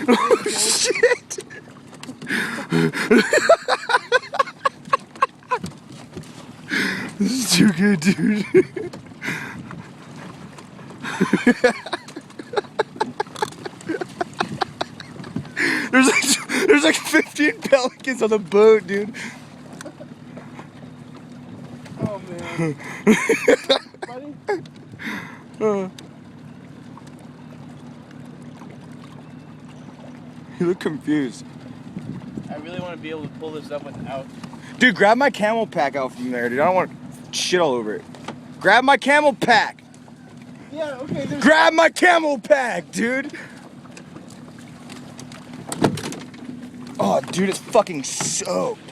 Oh shit! This is too good, dude. There's like 15 pelicans on the boat, dude. Oh man. Buddy? You look confused. I really want to be able to pull this up without. Dude, grab my camel pack out from there, dude. I don't want shit all over it. Grab my camel pack. Yeah, okay. Grab my camel pack, dude. Oh, dude, it's fucking soaked.